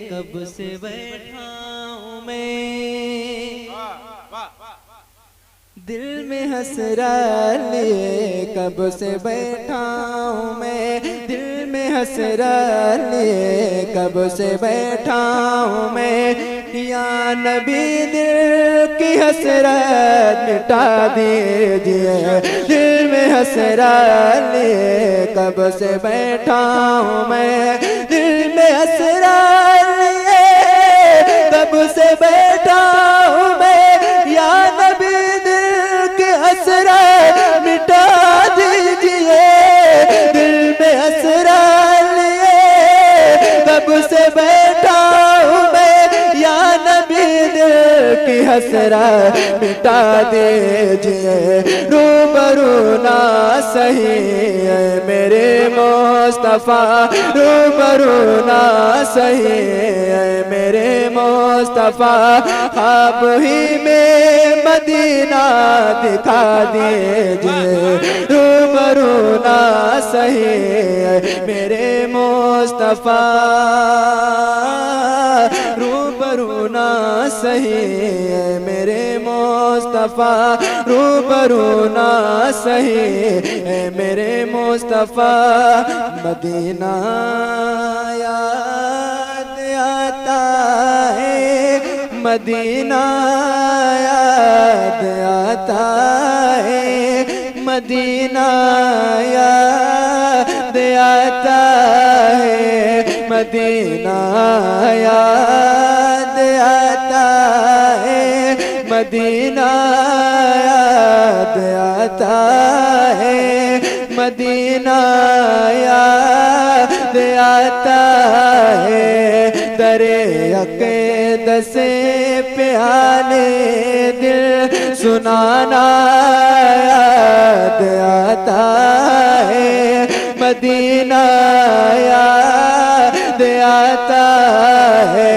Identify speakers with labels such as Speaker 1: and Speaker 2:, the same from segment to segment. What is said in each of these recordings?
Speaker 1: कब से बैठा हूँ मैं, दिल में हसरत लिए कब से बैठा हूँ मैं, दिल में हसरत लिए कब से बैठा हूँ मैं। या नबी दिल की हसरत मिटा दीजिए, दिल में हसरत लिए कब से बैठा हूँ मैं, दिल में हसरत लिए कब से बैठा हूँ मैं। या नबी दिल की हसरत मिटा दीजिए, दिल में हसरत लिए कब से बैठा हूँ मैं। या नबी दिल की हसरत मिटा दीजिए, रूबरू ना सही है मेरे मुस्तफा, रूबरू ना सही है मेरे मुस्तफा, आप ही में मदीना दिखा दीजिए, रूबरू ना सही है मेरे मुस्तफा, रूबरू ना सही है मेरे मुस्तफा, रूबरू ना सही है मेरे मुस्तफा। मदीना याद आता है, मदीना याद आता है, मदीना याद आता है, मदीना याद आता है, मदीना याद आता है, मदीना याद आता है। दरे अक़ीद से प्याले दिल सुनाना याद आता है, मदीना याद आता है,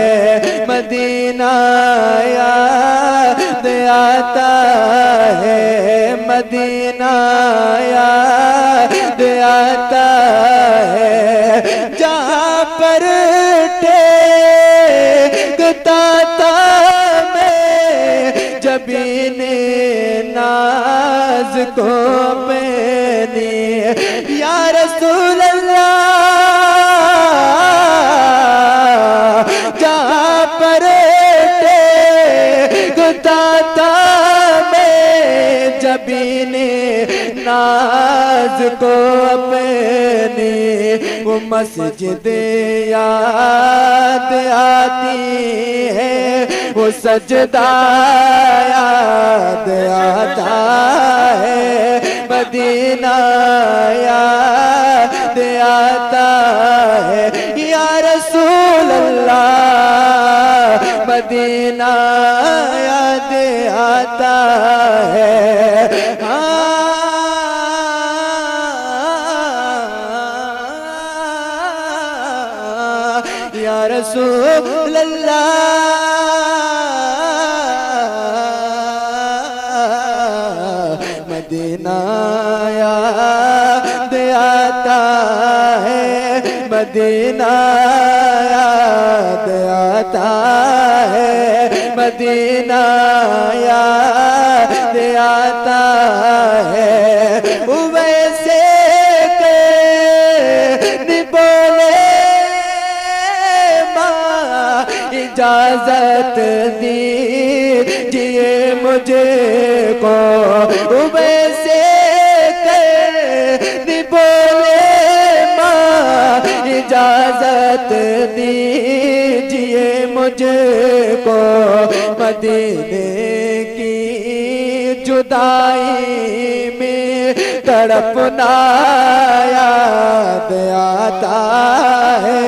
Speaker 1: मदीना याद आता है, मदीना याद आता है। जहाँ पर टेकता था मैं जबीने नाज को पहनी, या रसूल अल्लाह जहाँ पर टेकता था मैं जबीने नाज को अपनी, वो मस्जिद याद आती है, वो सजदा याद आता है, मदीना याद आता है। या रसूल अल्लाह मदीना याद आता है। या रसूल अल्लाह मदीना याद आता है, मदीना याद आता है, मदीना याद आता है। वैसे के बोले माँ इजाजत दीजिए मुझे को, वैसे के बोले माँ इजाजत दीजिए मुझे को, मदीने की जुदाई में तड़पना याद आता है,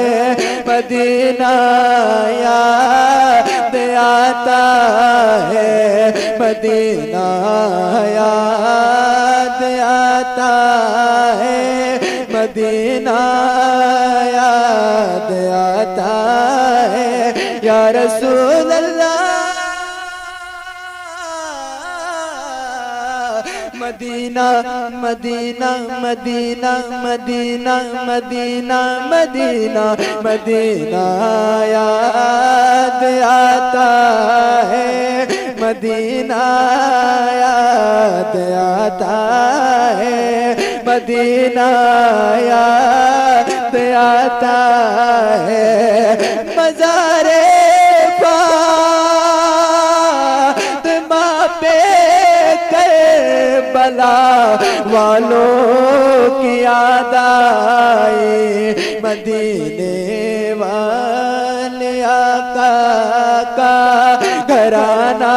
Speaker 1: मदीना याद आता है, मदीना याद आता है, मदीना याद आता है। या रसूल अल्लाह Medina Medina Medina Medina Medina Medina Medina याद आता है, मदीना याद आता है, मदीना याद आता है। मज़ारे फातिमा पे करबला वालों की याद आई, मदीने वाले आका का घराना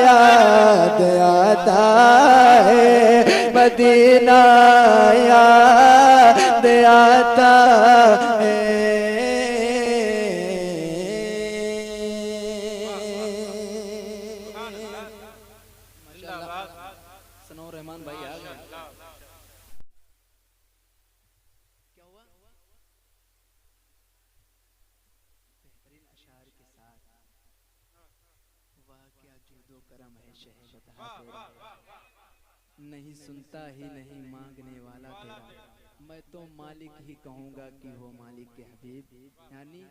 Speaker 1: याद आता है, मदीना याद आता है।
Speaker 2: सनोर रहमान भाई आ गए। क्या हुआ? बेहतरीन अशार के साथ वाह क्या जुदो करम है शहे बता तेरा, नहीं सुनता ही नहीं मांगने वाला तेरा, मैं तो मालिक ही कहूँगा कि हो मालिक के हबीब, यानी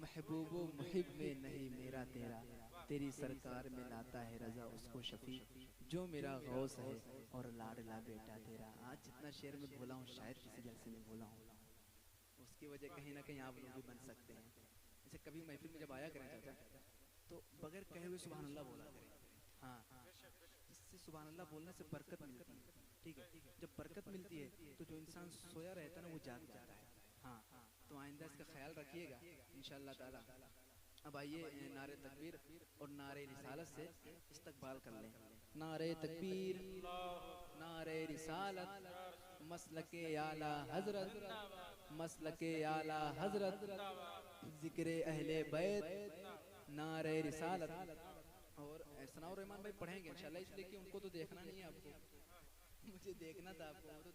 Speaker 2: महबूबो मुहिब में नहीं मेरा तेरा, तेरी सरकार में लाता है रजा उसको शफी, जो मेरा गौस है और लाडला बेटा तेरा। आज जितना शेर में बोला हूँ शायद किसी जलसे में बोला हूँ, उसकी वजह कहीं ना कहीं आप लोग भी बन सकते हैं। जैसे कभी महफिल में जब आया करें चाचा तो बगैर कहे हुए सुभान अल्लाह बोला करें। हाँ, इससे सुभान अल्लाह बोलने से बरकत मिलती है। ठीक है, जब बरकत मिलती है तो जो इंसान सोया रहता है ना वो जाग जाता है। हाँ, तो आइंदा इसका ख्याल रखिएगा इंशाअल्लाह ताला। अब आइए नारे तकबीर और नारे रिसालत से इस्तकबाल कर लें। नारे तकबीर, नारे रिसालत, मसलके आला हजरत, मसलके आला हजरत, जिक्रे अहले बैत, नारे रिसालत। और सनाउर रहमान भाई पढ़ेंगे इंशाल्लाह, इसलिए कि उनको तो देखना नहीं है आपको, मुझे देखना था आपको।